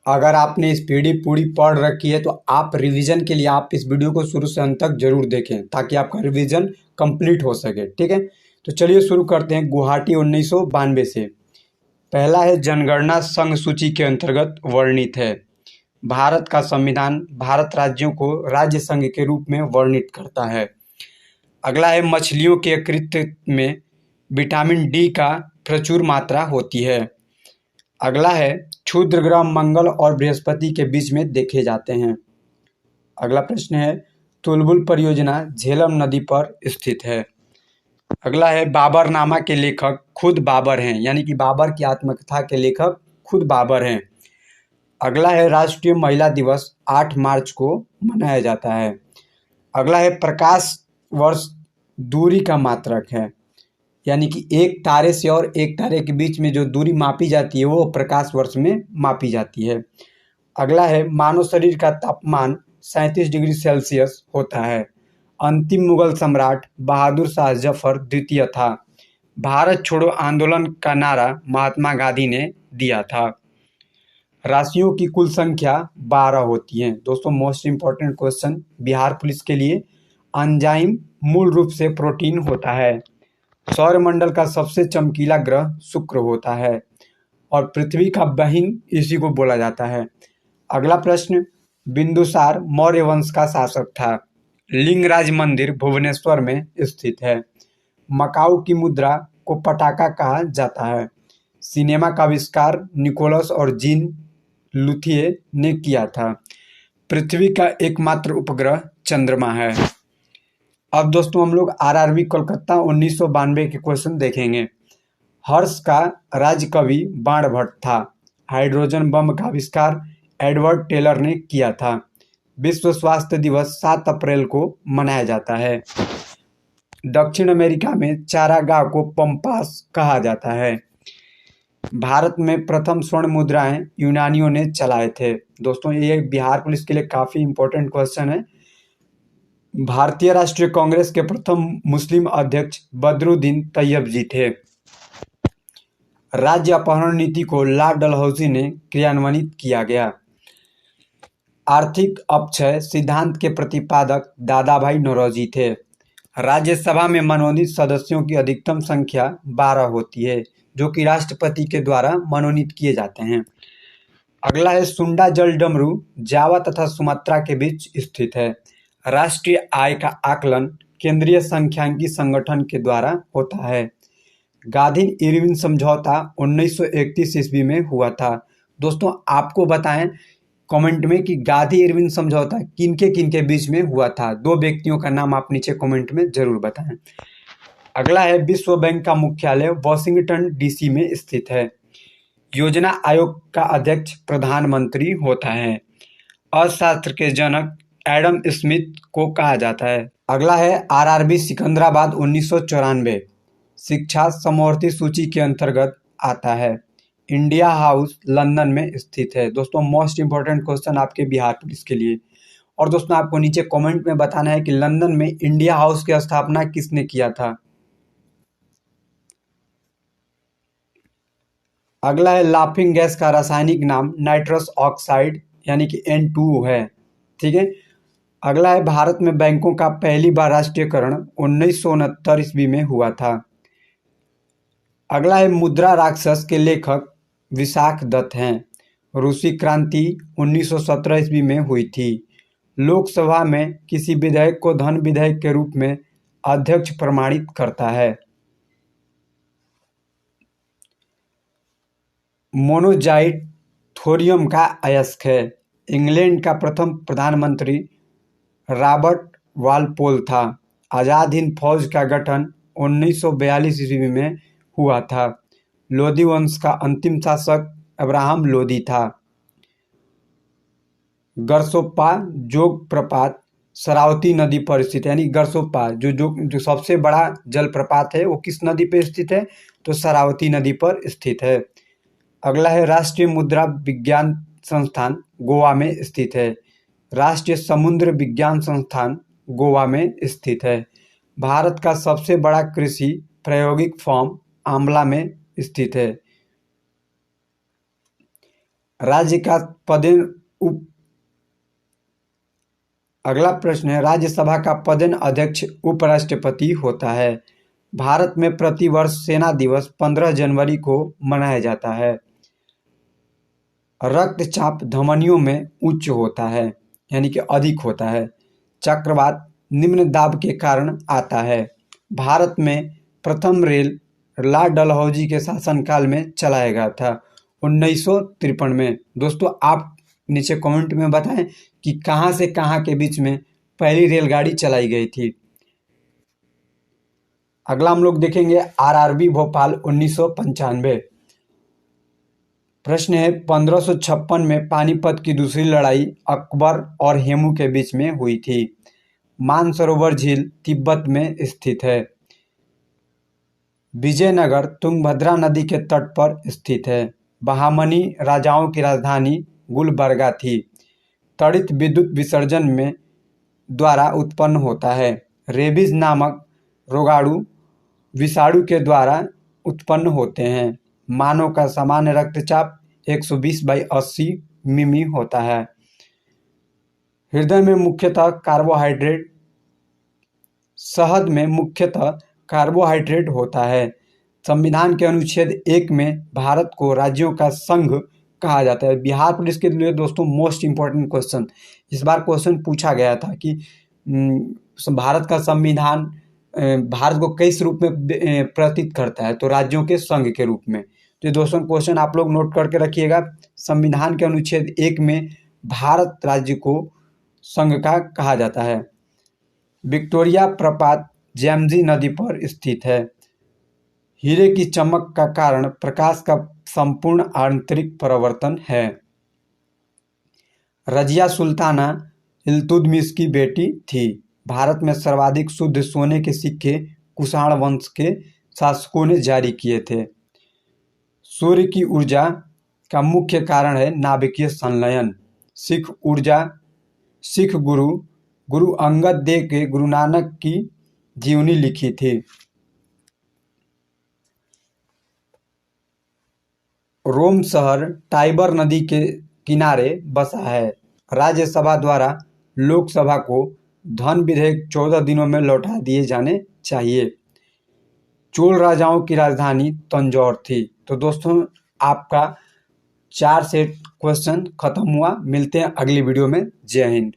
अगर आपने इस पीढ़ी पूरी पढ़ रखी है तो आप रिवीजन के लिए आप इस वीडियो को शुरू से अंत तक जरूर देखें ताकि आपका रिवीजन कंप्लीट हो सके। ठीक है, तो चलिए शुरू करते हैं। गुवाहाटी 1992 से। पहला है, जनगणना संघ सूची के अंतर्गत वर्णित है। भारत का संविधान भारत राज्यों को राज्य संघ के रूप में वर्णित करता है। अगला है, मछलियों के यकृत में विटामिन डी का प्रचुर मात्रा होती है। अगला है, क्षुद्र ग्रह मंगल और बृहस्पति के बीच में देखे जाते हैं। अगला प्रश्न है, तुलबुल परियोजना झेलम नदी पर स्थित है। अगला है, बाबरनामा के लेखक खुद बाबर हैं, यानी कि बाबर की आत्मकथा के लेखक खुद बाबर हैं। अगला है, राष्ट्रीय महिला दिवस 8 मार्च को मनाया जाता है। अगला है, प्रकाश वर्ष दूरी का मात्रक है, यानी कि एक तारे से और एक तारे के बीच में जो दूरी मापी जाती है वो प्रकाश वर्ष में मापी जाती है। अगला है, मानव शरीर का तापमान 37 डिग्री सेल्सियस होता है। अंतिम मुगल सम्राट बहादुर शाह जफर द्वितीय था। भारत छोड़ो आंदोलन का नारा महात्मा गांधी ने दिया था। राशियों की कुल संख्या 12 होती है। दोस्तों, most important question Bihar police के लिए। एंजाइम मूल रूप से प्रोटीन होता है। सौरमंडल का सबसे चमकीला ग्रह शुक्र होता है और पृथ्वी का बहिन इसी को बोला जाता है। अगला प्रश्न, बिंदुसार मौर्य वंश का शासक था। लिंगराज मंदिर भुवनेश्वर में स्थित है। मकाऊ की मुद्रा को पटाका कहा जाता है। सिनेमा का आविष्कार निकोलस और जीन लुथिये ने किया था। पृथ्वी का एकमात्र उपग्रह चंद्रमा है। अब दोस्तों हम लोग आरआरबी कोलकाता 1992 के क्वेश्चन देखेंगे। हर्ष का राज्य कवि बाणभट्ट था। हाइड्रोजन बम का आविष्कार एडवर्ड टेलर ने किया था। विश्व स्वास्थ्य दिवस 7 अप्रैल को मनाया जाता है। दक्षिण अमेरिका में चारागाह को पंपास कहा जाता है। भारत में प्रथम स्वर्ण मुद्राएं यूनानियों ने चलाए थे। दोस्तों, ये बिहार पुलिस के लिए काफी इंपॉर्टेंट क्वेश्चन है। भारतीय राष्ट्रीय कांग्रेस के प्रथम मुस्लिम अध्यक्ष बदरुद्दीन तैयब जी थे। राज्य अपहरण नीति को लॉर्ड डलहौजी ने क्रियान्वित किया गया। आर्थिक अपक्षय सिद्धांत के प्रतिपादक दादाभाई नौरोजी थे। राज्यसभा में मनोनीत सदस्यों की अधिकतम संख्या 12 होती है, जो कि राष्ट्रपति के द्वारा मनोनीत किए जाते हैं। अगला है, सुंडा जल डमरू जावा तथा सुमात्रा के बीच स्थित है। राष्ट्रीय आय का आकलन केंद्रीय सांख्यिकी संगठन के द्वारा होता है। गांधी इरविन समझौता 1931 ईस्वी में हुआ था। दोस्तों, आपको बताएं कमेंट में कि गांधी इरविन समझौता किनके बीच में हुआ था। 2 व्यक्तियों का नाम आप नीचे कमेंट में जरूर बताएं। अगला है, विश्व बैंक का मुख्यालय वॉशिंगटन डीसी में स्थित है। योजना आयोग का अध्यक्ष प्रधानमंत्री होता है। अर्थशास्त्र के जनक एडम स्मिथ को कहा जाता है। अगला है, आरआरबी सिकंदराबाद 1994 शिक्षा समवर्ती सूची के अंतर्गत आता है। इंडिया हाउस लंदन में स्थित है। दोस्तों, मोस्ट इंपॉर्टेंट क्वेश्चन आपके बिहार पुलिस के लिए। और दोस्तों, आपको नीचे कमेंट में बताना है कि लंदन में इंडिया हाउस की स्थापना किसने किया था। अगला है, लाफिंग गैस का रासायनिक नाम नाइट्रस ऑक्साइड यानी कि N2 है। ठीक है। अगला है, भारत में बैंकों का पहली बार राष्ट्रीयकरण 1969 ईस्वी में हुआ था। अगला है, मुद्रा राक्षस के लेखक विशाख दत्त हैं। रूसी क्रांति 1917 ईस्वी में हुई थी। लोकसभा में किसी विधेयक को धन विधेयक के रूप में अध्यक्ष प्रमाणित करता है। मोनोजाइट थोरियम का अयस्क है। इंग्लैंड का प्रथम प्रधानमंत्री रॉबर्ट वालपोल था। आजाद हिंद फौज का गठन 1942 ईस्वी में हुआ था। लोधी वंश का अंतिम शासक अब्राहम लोधी था। गरसोप्पा जोग प्रपात शरावती नदी पर स्थित है, यानी गरसोप्पा जो सबसे बड़ा जलप्रपात है वो किस नदी पर स्थित है, तो शरावती नदी पर स्थित है। अगला है, राष्ट्रीय मुद्रा विज्ञान संस्थान गोवा में स्थित है। राष्ट्रीय समुद्र विज्ञान संस्थान गोवा में स्थित है। भारत का सबसे बड़ा कृषि प्रायोगिक फार्म आंवला में स्थित है। राज्य का पदेन उप अगला प्रश्न है, राज्यसभा का पदेन अध्यक्ष उपराष्ट्रपति होता है। भारत में प्रतिवर्ष सेना दिवस 15 जनवरी को मनाया जाता है। रक्तचाप धमनियों में उच्च होता है, यानी कि अधिक होता है। चक्रवात निम्न दाब के कारण आता है। भारत में प्रथम रेल लॉर्ड डलहौजी के शासनकाल में चलाया गया था 1953 में। दोस्तों आप नीचे कमेंट में बताएं कि कहां से कहां के बीच में पहली रेलगाड़ी चलाई गई थी। अगला हम लोग देखेंगे आरआरबी भोपाल 1995। प्रश्न है, 1556 में पानीपत की दूसरी लड़ाई अकबर और हेमू के बीच में हुई थी। मानसरोवर झील तिब्बत में स्थित है। विजयनगर तुंगभद्रा नदी के तट पर स्थित है। बहामनी राजाओं की राजधानी गुलबर्गा थी। त्वरित विद्युत विसर्जन में द्वारा उत्पन्न होता है। रेबीज नामक रोगाणु विषाणु के द्वारा उत्पन्न होते हैं। मानव का सामान्य रक्तचाप 120/80 मिमी होता है। हृदय में मुख्यतः कार्बोहाइड्रेट शहद में मुख्यतः कार्बोहाइड्रेट होता है। संविधान के अनुच्छेद 1 में भारत को राज्यों का संघ कहा जाता है। बिहार पुलिस के लिए दोस्तों मोस्ट इंपॉर्टेंट क्वेश्चन, इस बार क्वेश्चन पूछा गया था कि भारत का संविधान भारत को किस रूप में प्रतीत करता है, तो राज्यों के संघ के रूप में। तो दोस्तों क्वेश्चन आप लोग नोट करके रखिएगा। संविधान के अनुच्छेद 1 में भारत राज्य को संघ का कहा जाता है। विक्टोरिया प्रपात जेम्जी नदी पर स्थित है। हीरे की चमक का कारण प्रकाश का संपूर्ण आंतरिक परावर्तन है। रजिया सुल्ताना इल्तुतमिश की बेटी थी। भारत में सर्वाधिक शुद्ध सोने के सिक्के कुषाण वंश के शासकों ने जारी किए थे। सूर्य की ऊर्जा का मुख्य कारण है नाभिकीय संलयन। सिख गुरु अंगद देव के गुरु नानक की जीवनी लिखी थी। रोम शहर टाइबर नदी के किनारे बसा है। राज्यसभा द्वारा लोकसभा को धन विधेयक 14 दिनों में लौटा दिए जाने चाहिए। चोल राजाओं की राजधानी तंजौर थी। तो दोस्तों आपका 4 सेट क्वेश्चन खत्म हुआ। मिलते हैं अगली वीडियो में। जय हिंद।